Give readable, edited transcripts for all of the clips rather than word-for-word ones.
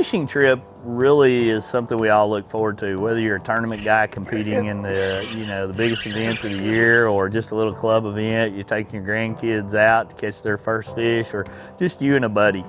fishing trip really is something we all look forward to, whether you're a tournament guy competing in the, the biggest events of the year, or just a little club event, you're taking your grandkids out to catch their first fish, or just you and a buddy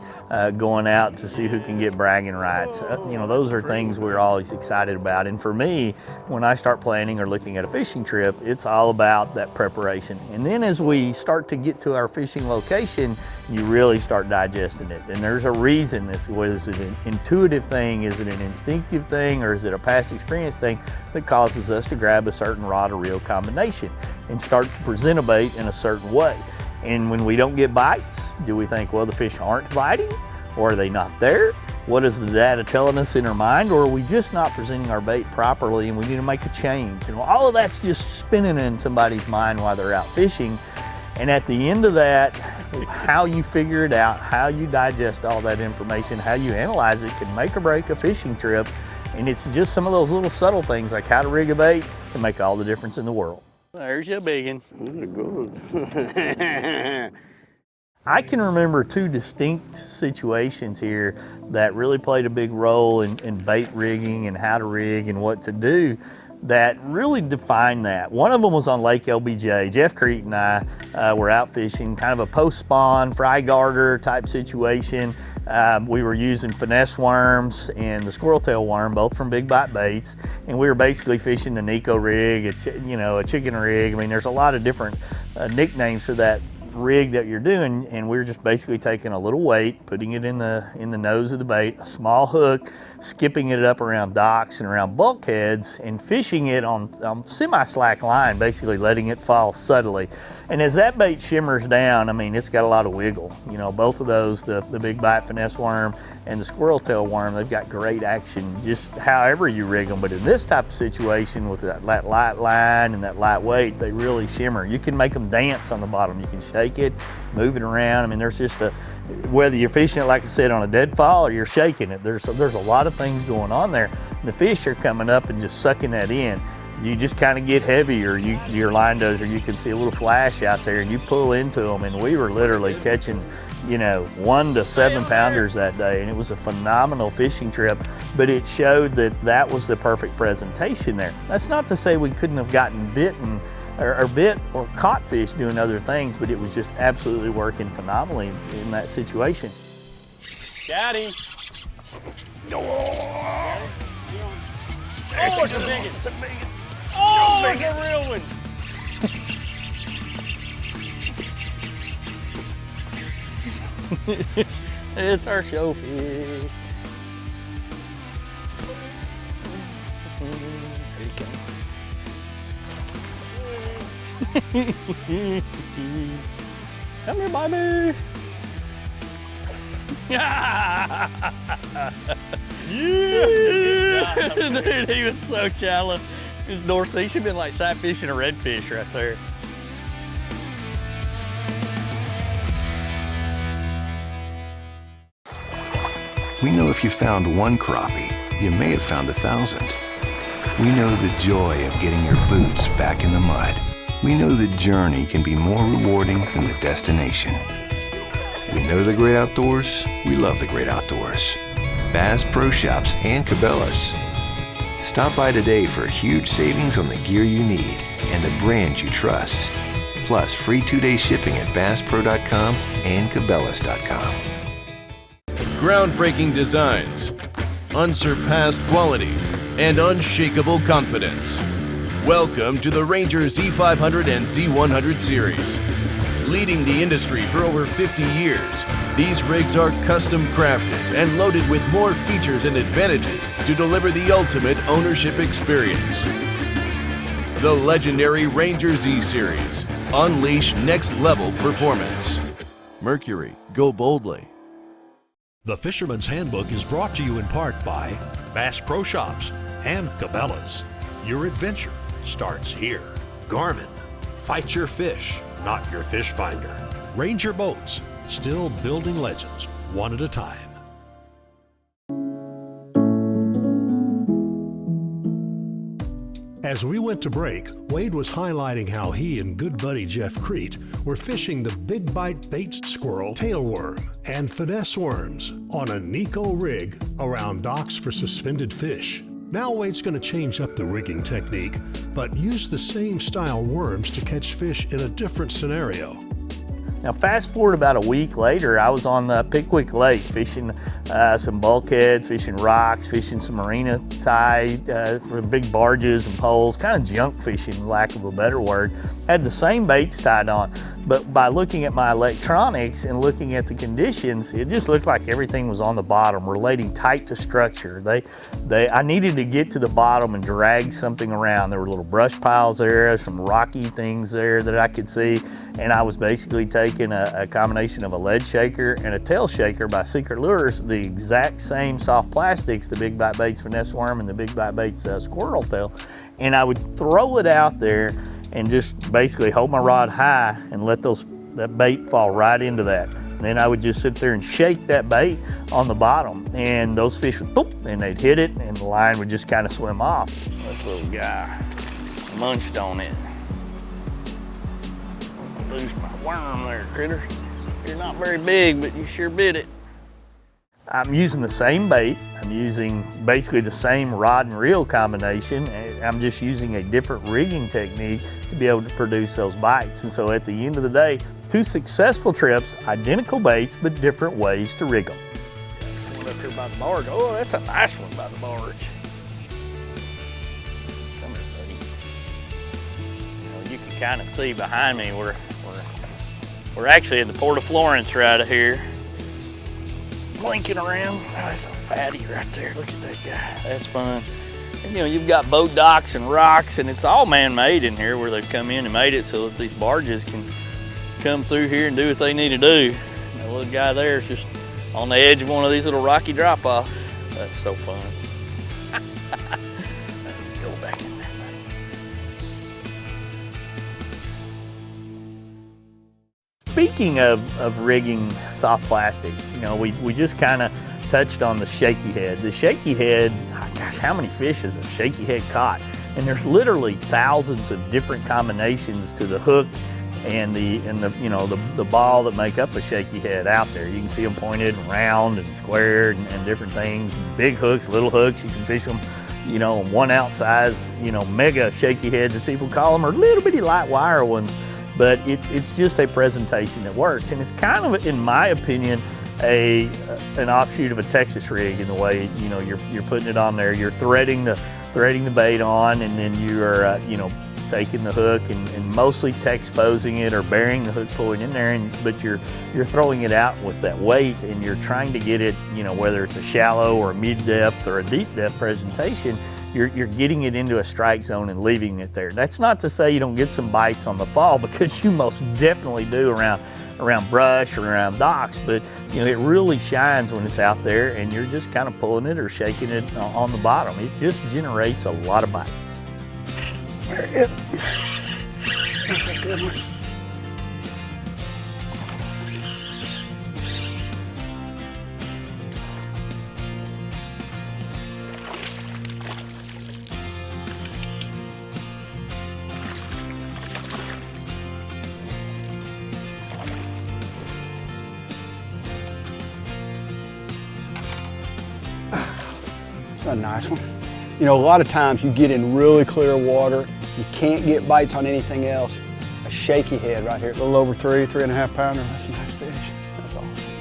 going out to see who can get bragging rights. Those are things we're always excited about. And for me, when I start planning or looking at a fishing trip, it's all about that preparation. And then as we start to get to our fishing location, you really start digesting it. And there's a reason whether it's an intuitive thing, is it an instinctive thing, or is it a past experience thing that causes us to grab a certain rod or reel combination and start to present a bait in a certain way. And when we don't get bites, do we think, well, the fish aren't biting, or are they not there? What is the data telling us in our mind, or are we just not presenting our bait properly and we need to make a change? And all of that's just spinning in somebody's mind while they're out fishing. And at the end of that, how you figure it out, how you digest all that information, how you analyze it can make or break a fishing trip. And it's just some of those little subtle things like how to rig a bait can make all the difference in the world. There's your big one. Good. I can remember two distinct situations here that really played a big role in bait rigging and how to rig and what to do that really defined that. One of them was on Lake LBJ. Jeff Kriet and I were out fishing, kind of a post-spawn, fry garter type situation. We were using Finesse worms and the squirrel tail worm, both from Big Bite Baits, and we were basically fishing the Neko Rig, a chicken rig. I mean, there's a lot of different nicknames for that rig that you're doing, and we were just basically taking a little weight, putting it in the nose of the bait, a small hook, skipping it up around docks and around bulkheads, and fishing it on semi-slack line, basically letting it fall subtly. And as that bait shimmers down, I mean, it's got a lot of wiggle. Both of those, the Big Bite Finesse worm and the squirrel tail worm, they've got great action just however you rig them. But in this type of situation with that light line and that light weight, they really shimmer. You can make them dance on the bottom. You can shake it, move it around. I mean, there's just whether you're fishing it, like I said, on a deadfall or you're shaking it, there's a lot of things going on there. The fish are coming up and just sucking that in. You just kind of get heavier, your line does, or you can see a little flash out there and you pull into them. And we were literally catching 1 to 7 pounders that day, and it was a phenomenal fishing trip. But it showed that was the perfect presentation there. That's not to say we couldn't have gotten bitten or bit or caught fish doing other things, but it was just absolutely working phenomenally in that situation. Got him. Oh, it's a big one. It's a big one. Oh, it's a real one. It's our show fish. Here he comes. Come here, Bobby. Yeah! Dude, he was so shallow. His North Sea should have been like sight fishing a redfish right there. We know if you found one crappie, you may have found 1,000. We know the joy of getting your boots back in the mud. We know the journey can be more rewarding than the destination. We know the great outdoors. We love the great outdoors. Bass Pro Shops and Cabela's. Stop by today for huge savings on the gear you need and the brands you trust. Plus free 2-day shipping at basspro.com and cabela's.com. Groundbreaking designs, unsurpassed quality, and unshakable confidence. Welcome to the Ranger Z500 and Z100 series. Leading the industry for over 50 years, these rigs are custom crafted and loaded with more features and advantages to deliver the ultimate ownership experience. The legendary Ranger Z series. Unleash next level performance. Mercury, go boldly. The Fisherman's Handbook is brought to you in part by Bass Pro Shops and Cabela's. Your adventure starts here. Garmin, fight your fish, not your fish finder. Ranger Boats, still building legends, one at a time. As we went to break, Wade was highlighting how he and good buddy Jeff Kriet were fishing the big bite bait squirrel, tailworm, and finesse worms on a Neko rig around docks for suspended fish. Now Wade's going to change up the rigging technique, but use the same style worms to catch fish in a different scenario. Now fast forward about a week later, I was on Pickwick Lake fishing some bulkheads, fishing rocks, fishing some marina tie for big barges and poles, kind of junk fishing, lack of a better word. Had the same baits tied on, but by looking at my electronics and looking at the conditions, it just looked like everything was on the bottom, relating tight to structure. I needed to get to the bottom and drag something around. There were little brush piles there, some rocky things there that I could see, and I was basically taking a combination of a lead shaker and a tail shaker by Secret Lures, the exact same soft plastics, the Big Bite Baits Finesse Worm and the Big Bite Baits Squirrel Tail, and I would throw it out there and just basically hold my rod high and let that bait fall right into that. And then I would just sit there and shake that bait on the bottom, and those fish would boop, and they'd hit it, and the line would just kind of swim off. This little guy munched on it. I lose my worm there, critter. You're not very big, but you sure bit it. I'm using the same bait. I'm using basically the same rod and reel combination. I'm just using a different rigging technique to be able to produce those bites. And so at the end of the day, 2 successful trips, identical baits, but different ways to rig them. One up here by the barge. Oh, that's a nice one by the barge. Come here, buddy. You can kind of see behind me, we're actually at the Port of Florence right here. Blinking around. Oh, that's a fatty right there. Look at that guy. That's fun. And you've got boat docks and rocks, and it's all man-made in here where they've come in and made it so that these barges can come through here and do what they need to do. And that little guy there is just on the edge of one of these little rocky drop-offs. That's so fun. Let's go back in there. Speaking of rigging soft plastics, we just kind of touched on the shaky head. The shaky head, gosh, how many fish has a shaky head caught? And there's literally thousands of different combinations to the hook and the ball that make up a shaky head out there. You can see them pointed and round and squared and different things. Big hooks, little hooks. You can fish them, one ounce size, mega shaky heads as people call them, or little bitty light wire ones. But it's just a presentation that works, and it's kind of, in my opinion, an offshoot of a Texas rig in the way you're putting it on there. You're threading the bait on, and then you are taking the hook and mostly exposing it or burying the hook point in there, but you're throwing it out with that weight, and you're trying to get it, whether it's a shallow or a mid depth or a deep depth presentation. You're getting it into a strike zone and leaving it there. That's not to say you don't get some bites on the fall, because you most definitely do around brush or around docks, but it really shines when it's out there and you're just kind of pulling it or shaking it on the bottom. It just generates a lot of bites. There it is. That's a good one. A nice one. A lot of times you get in really clear water, you can't get bites on anything else. A shaky head right here, a little over 3.5 pounder. That's a nice fish. That's awesome.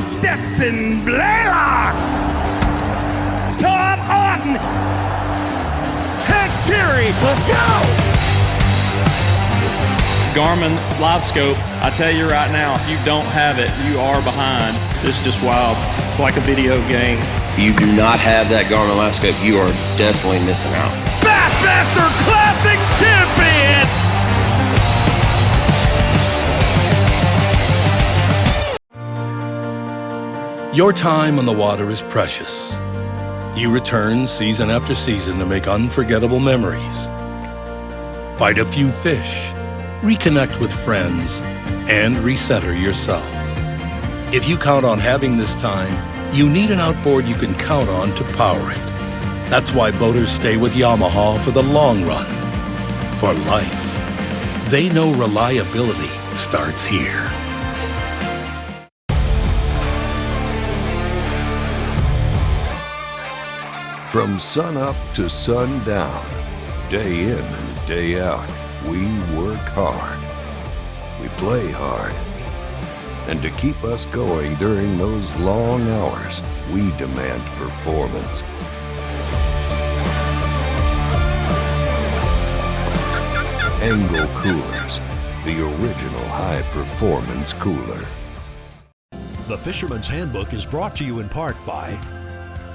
Stetson Blaylock, Todd Otten, Hank Terry, let's go! Garmin Live Scope, I tell you right now, if you don't have it, you are behind. It's just wild. It's like a video game. If you do not have that Garmin Live Scope, you are definitely missing out. Bassmaster Classic Champion! Your time on the water is precious. You return season after season to make unforgettable memories. Fight a few fish, reconnect with friends, and recenter yourself. If you count on having this time, you need an outboard you can count on to power it. That's why boaters stay with Yamaha for the long run, for life. They know reliability starts here. From sun up to sundown, day in and day out, we work hard. We play hard. And to keep us going during those long hours, we demand performance. Engel Coolers, the original high-performance cooler. The Fisherman's Handbook is brought to you in part by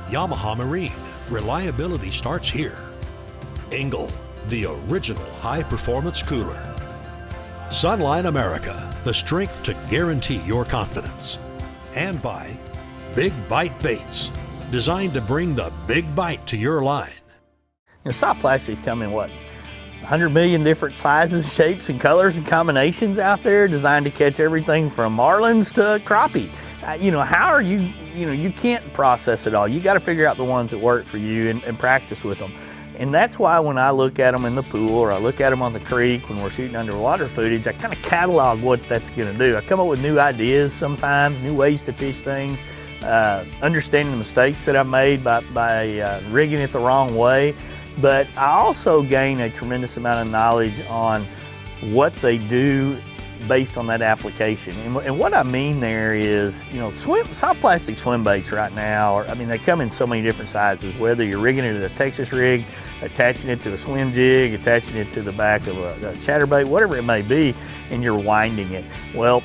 Yamaha Marine. Reliability starts here. Engel, the original high-performance cooler. Sunline America, the strength to guarantee your confidence. And by Big Bite Baits, designed to bring the big bite to your line. Soft plastics come in what? 100 million different sizes, shapes, and colors and combinations out there, designed to catch everything from marlins to crappie. How are you can't process it all. You got to figure out the ones that work for you and practice with them. And that's why when I look at them in the pool or I look at them on the creek when we're shooting underwater footage, I kind of catalog what that's going to do. I come up with new ideas sometimes, new ways to fish things, understanding the mistakes that I made by rigging it the wrong way. But I also gain a tremendous amount of knowledge on what they do based on that application. And what I mean there is, soft plastic swim baits right now, they come in so many different sizes, whether you're rigging it at a Texas rig, attaching it to a swim jig, attaching it to the back of a chatterbait, whatever it may be, and you're winding it. Well,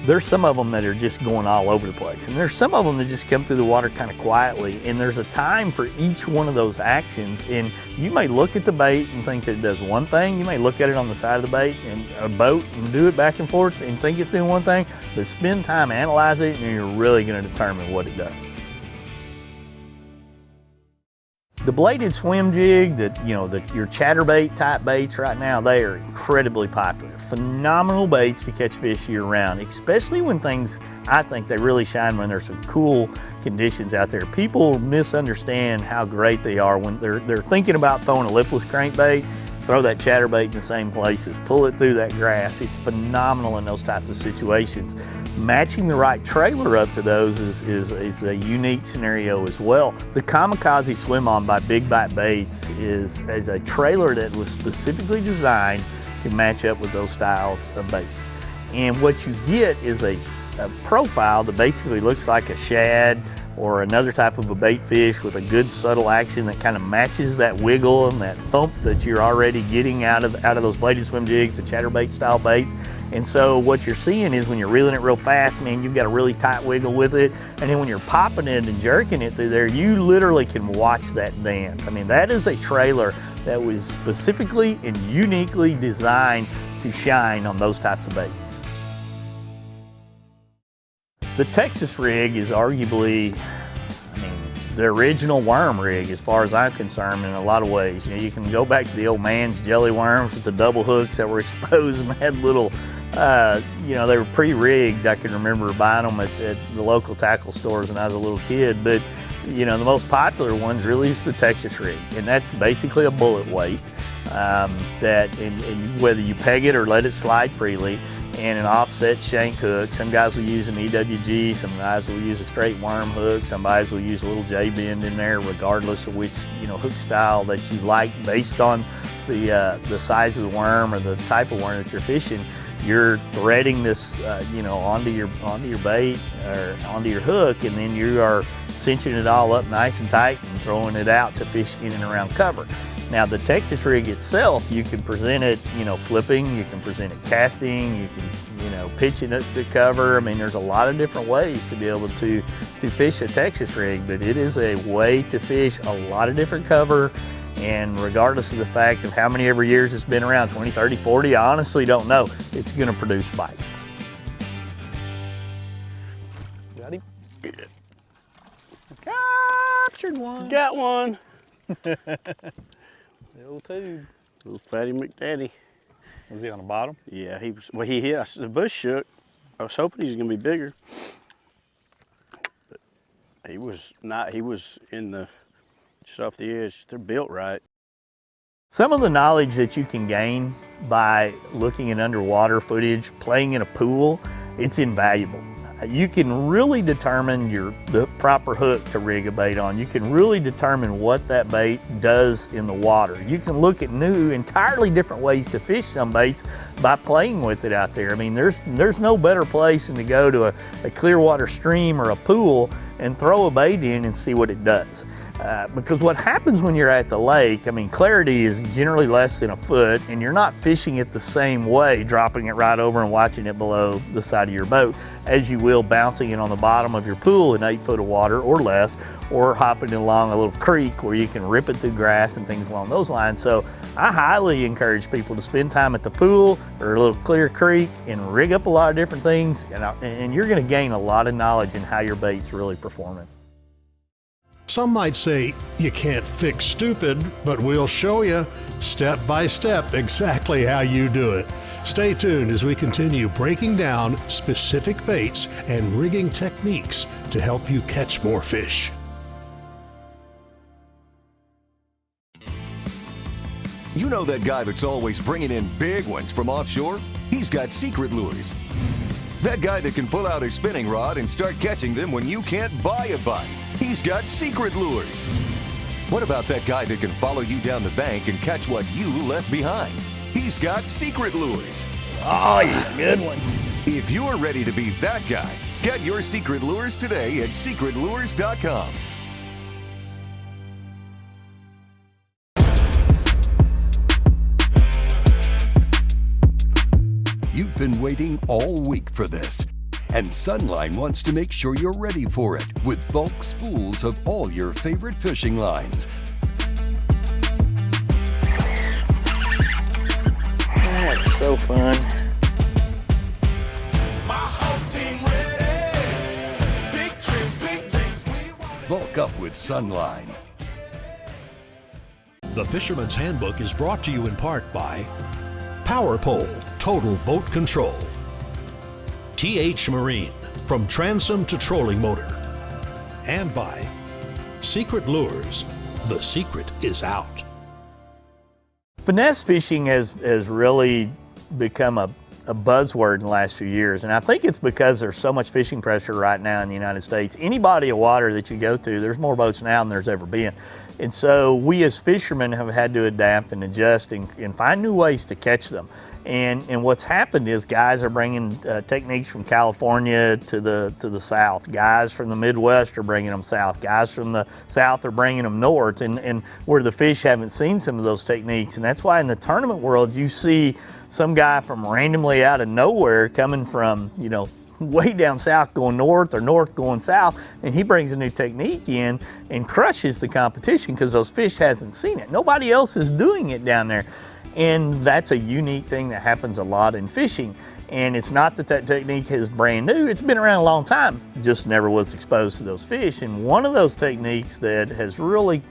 there's some of them that are just going all over the place, and there's some of them that just come through the water kind of quietly, and there's a time for each one of those actions. And you may look at the bait and think that it does one thing. You may look at it on the side of the bait and a boat and do it back and forth and think it's doing one thing, but spend time analyzing it and you're really going to determine what it does. The bladed swim jig, your chatterbait type baits right now, they are incredibly popular. Phenomenal baits to catch fish year round, especially when I think they really shine when there's some cool conditions out there. People misunderstand how great they are when they're thinking about throwing a lipless crankbait. Throw that chatterbait in the same places, pull it through that grass. It's phenomenal in those types of situations. Matching the right trailer up to those is a unique scenario as well. The Kamikaze Swim On by Big Bite Baits is a trailer that was specifically designed to match up with those styles of baits. And what you get is a profile that basically looks like a shad or another type of a bait fish with a good subtle action that kind of matches that wiggle and that thump that you're already getting out of those bladed swim jigs, the chatterbait style baits. And so what you're seeing is when you're reeling it real fast, man, you've got a really tight wiggle with it. And then when you're popping it and jerking it through there, you literally can watch that dance. That is a trailer that was specifically and uniquely designed to shine on those types of baits. The Texas rig is arguably, the original worm rig as far as I'm concerned in a lot of ways. You can go back to the old man's jelly worms with the double hooks that were exposed and had little, they were pre-rigged. I can remember buying them at the local tackle stores when I was a little kid. But, the most popular ones really is the Texas rig. And that's basically a bullet weight and whether you peg it or let it slide freely, and an offset shank hook. Some guys will use an EWG, some guys will use a straight worm hook, some guys will use a little J-bend in there, regardless of which hook style that you like based on the size of the worm or the type of worm that you're fishing. You're threading this onto your bait or onto your hook, and then you are cinching it all up nice and tight and throwing it out to fish in and around cover. Now the Texas rig itself, you can present it, flipping, you can present it casting, you can, pitching it to cover. There's a lot of different ways to be able to fish a Texas rig, but it is a way to fish a lot of different cover. And regardless of the fact of how many every years it's been around, 20, 30, 40, I honestly don't know, it's gonna produce bites. Got him? Good. Captured one. Got one. The old tube. Little fatty McDaddy. Was he on the bottom? Yeah, he was. Well, he hit. The bush shook. I was hoping he was going to be bigger. But he was not. He was in the, just off the edge. They're built right. Some of the knowledge that you can gain by looking at underwater footage, playing in a pool, it's invaluable. You can really determine the proper hook to rig a bait on. You can really determine what that bait does in the water. You can look at new, entirely different ways to fish some baits by playing with it out there. I mean, there's no better place than to go to a clear water stream or a pool and throw a bait in and see what it does. Because what happens when you're at the lake, I mean, clarity is generally less than a foot, and you're not fishing it the same way, dropping it right over and watching it below the side of your boat, as you will bouncing it on the bottom of your pool in 8 foot of water or less, or hopping along a little creek where you can rip it through grass and things along those lines. So I highly encourage people to spend time at the pool or a little clear creek and rig up a lot of different things, and you're going to gain a lot of knowledge in how your bait's really performing. Some might say you can't fix stupid, but we'll show you step by step exactly how you do it. Stay tuned as we continue breaking down specific baits and rigging techniques to help you catch more fish. You know that guy that's always bringing in big ones from offshore? He's got secret lures. That guy that can pull out his spinning rod and start catching them when you can't buy a bite. He's got secret lures. What about that guy that can follow you down the bank and catch what you left behind? He's got secret lures. Oh, yeah, good one. If you're ready to be that guy, get your secret lures today at secretlures.com. You've been waiting all week for this, and Sunline wants to make sure you're ready for it with bulk spools of all your favorite fishing lines. Oh, it's so fun. Bulk up with Sunline. The Fisherman's Handbook is brought to you in part by Power Pole Total Boat Control, TH Marine, from transom to trolling motor, and by Secret Lures. The secret is out. Finesse fishing has really become a buzzword in the last few years, and I think it's because there's so much fishing pressure right now in the United States. Any body of water that you go to, there's more boats now than there's ever been. And so we as fishermen have had to adapt and adjust and find new ways to catch them. And what's happened is guys are bringing techniques from California to the south. Guys from the Midwest are bringing them south. Guys from the south are bringing them north, and where the fish haven't seen some of those techniques. And that's why in the tournament world you see some guy from randomly out of nowhere coming from, you know, way down south going north or north going south, and he brings a new technique in and crushes the competition because those fish hasn't seen it. Nobody else is doing it down there. And that's a unique thing that happens a lot in fishing. And it's not that that technique is brand new, it's been around a long time, just never was exposed to those fish. And one of those techniques that has really,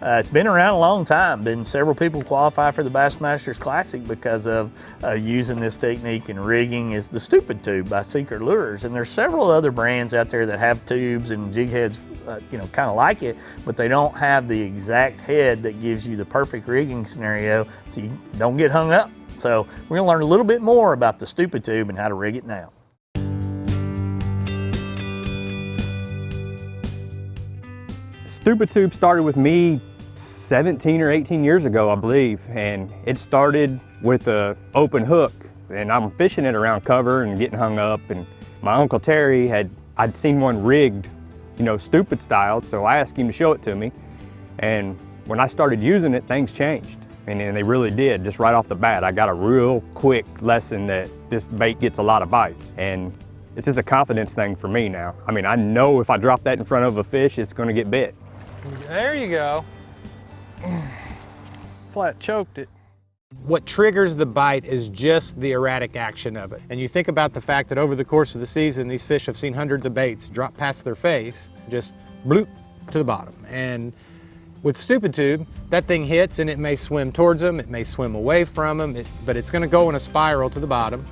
it's been around a long time, been several people qualify for the Bassmasters Classic because of using this technique and rigging, is the Stupid Tube by Secret Lures. And there's several other brands out there that have tubes and jig heads, you know, kind of like it, but they don't have the exact head that gives you the perfect rigging scenario so you don't get hung up. So we're gonna learn a little bit more about the Stupid Tube and how to rig it now. Stupid Tube started with me 17 or 18 years ago, I believe, and it started with an open hook, and I'm fishing it around cover and getting hung up, and my Uncle Terry I'd seen one rigged, you know, stupid style, so I asked him to show it to me, and when I started using it, things changed, and they really did. Just right off the bat, I got a real quick lesson that this bait gets a lot of bites, and it's just a confidence thing for me now. I mean, I know if I drop that in front of a fish, it's gonna get bit. There you go. Flat choked it. What triggers the bite is just the erratic action of it. And you think about the fact that over the course of the season, these fish have seen hundreds of baits drop past their face, just bloop to the bottom. And with Stupid Tube, that thing hits and it may swim towards them, it may swim away from them, but it's gonna go in a spiral to the bottom.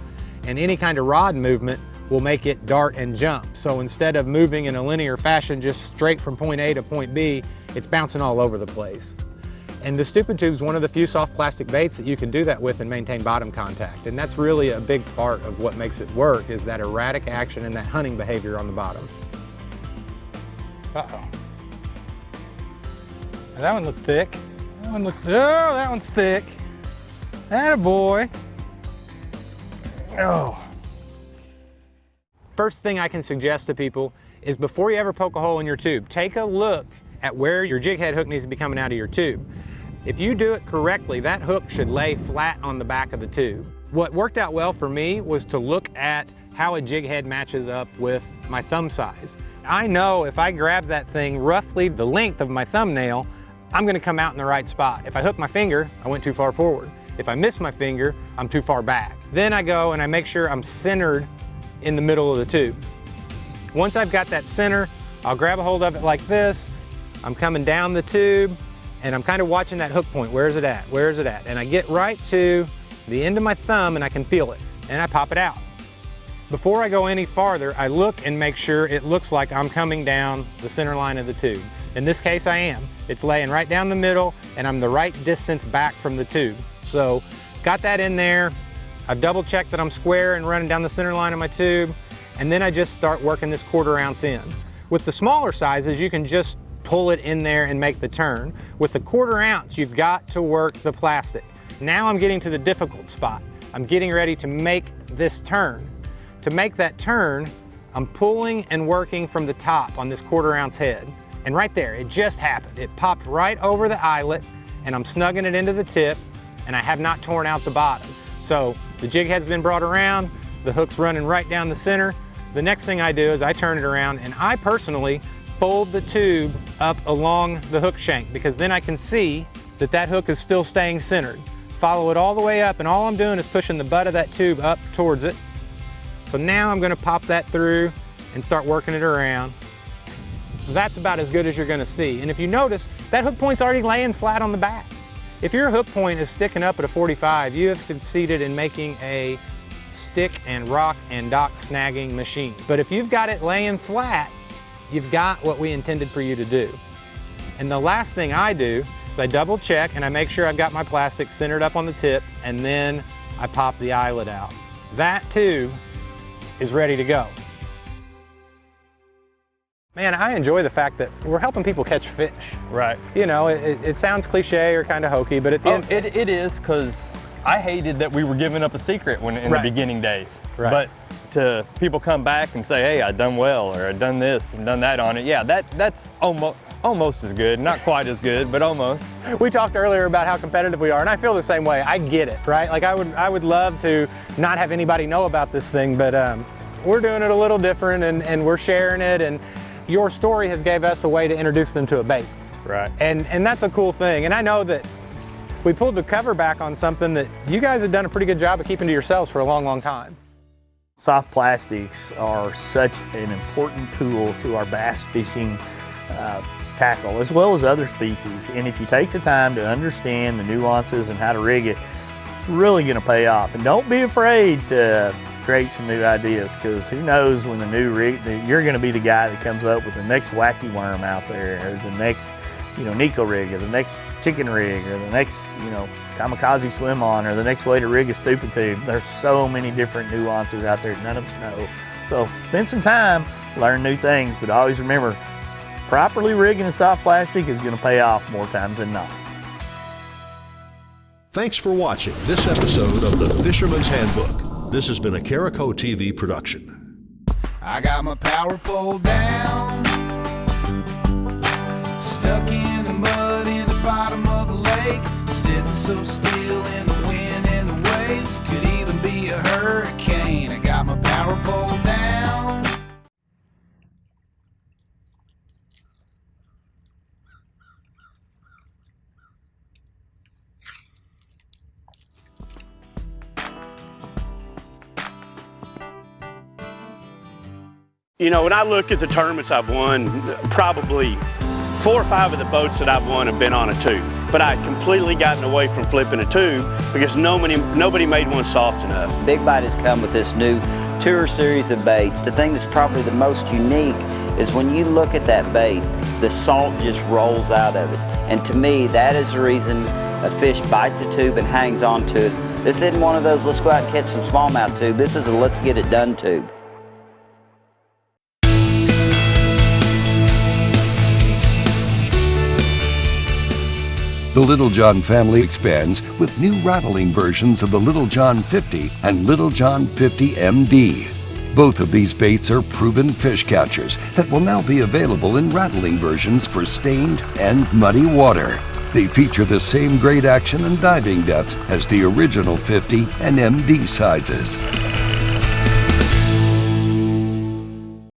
And any kind of rod movement will make it dart and jump. So instead of moving in a linear fashion just straight from point A to point B, it's bouncing all over the place. And the Stupid Tube's one of the few soft plastic baits that you can do that with and maintain bottom contact. And that's really a big part of what makes it work, is that erratic action and that hunting behavior on the bottom. Uh-oh. That one looked thick. That one looked, oh, that one's thick. Attaboy. Oh. First thing I can suggest to people is before you ever poke a hole in your tube, take a look at where your jig head hook needs to be coming out of your tube. If you do it correctly, that hook should lay flat on the back of the tube. What worked out well for me was to look at how a jig head matches up with my thumb size. I know if I grab that thing roughly the length of my thumbnail, I'm gonna come out in the right spot. If I hook my finger, I went too far forward. If I miss my finger, I'm too far back. Then I go and I make sure I'm centered in the middle of the tube. Once I've got that center, I'll grab a hold of it like this. I'm coming down the tube and I'm kind of watching that hook point. Where's it at? Where's it at? And I get right to the end of my thumb and I can feel it and I pop it out. Before I go any farther, I look and make sure it looks like I'm coming down the center line of the tube. In this case, I am. It's laying right down the middle and I'm the right distance back from the tube. So got that in there. I've double checked that I'm square and running down the center line of my tube. And then I just start working this 1/4 ounce in. With the smaller sizes, you can just pull it in there and make the turn. With the 1/4 ounce, you've got to work the plastic. Now I'm getting to the difficult spot. I'm getting ready to make this turn. To make that turn, I'm pulling and working from the top on this 1/4 ounce head. And right there, it just happened. It popped right over the eyelet and I'm snugging it into the tip and I have not torn out the bottom. So the jig head's been brought around, the hook's running right down the center. The next thing I do is I turn it around and I personally fold the tube up along the hook shank because then I can see that that hook is still staying centered. Follow it all the way up and all I'm doing is pushing the butt of that tube up towards it. So now I'm gonna pop that through and start working it around. That's about as good as you're gonna see. And if you notice, that hook point's already laying flat on the back. If your hook point is sticking up at a 45, you have succeeded in making a stick and rock and dock snagging machine. But if you've got it laying flat, you've got what we intended for you to do. And the last thing I do is I double check and I make sure I've got my plastic centered up on the tip and then I pop the eyelet out. That too is ready to go. Man, I enjoy the fact that we're helping people catch fish. Right. You know, it sounds cliche or kind of hokey, but at the end, it is, because I hated that we were giving up a secret when in the beginning days. Right. But to people come back and say, hey, I done well, or I done this and done that on it, yeah, that's almost as good. Not quite as good, but almost. We talked earlier about how competitive we are, and I feel the same way. I get it, right? Like I would love to not have anybody know about this thing, but we're doing it a little different and we're sharing it, and your story has gave us a way to introduce them to a bait. Right. And that's a cool thing. And I know that we pulled the cover back on something that you guys have done a pretty good job of keeping to yourselves for a long, long time. Soft plastics are such an important tool to our bass fishing tackle, as well as other species. And if you take the time to understand the nuances and how to rig it, it's really going to pay off. And don't be afraid to create some new ideas, because who knows when the new rig, you're going to be the guy that comes up with the next wacky worm out there, or the next, Neko Rig, or the next chicken rig, or the next, kamikaze swim on, or the next way to rig a stupid tube. There's so many different nuances out there none of us know. So spend some time, learn new things, but always remember, properly rigging a soft plastic is going to pay off more times than not. Thanks for watching this episode of the Fisherman's Handbook. This has been a Carico TV production. I got my power pole down, stuck in the mud in the bottom of the lake, sitting so still in the wind and the waves, could even be a hurricane. I got my power pole down. When I look at the tournaments I've won, probably 4 or 5 of the boats that I've won have been on a tube. But I'd completely gotten away from flipping a tube because nobody made one soft enough. Big Bite has come with this new tour series of baits. The thing that's probably the most unique is when you look at that bait, the salt just rolls out of it. And to me, that is the reason a fish bites a tube and hangs on to it. This isn't one of those let's go out and catch some smallmouth tube. This is a let's get it done tube. The Little John family expands with new rattling versions of the Little John 50 and Little John 50 MD. Both of these baits are proven fish catchers that will now be available in rattling versions for stained and muddy water. They feature the same great action and diving depths as the original 50 and MD sizes.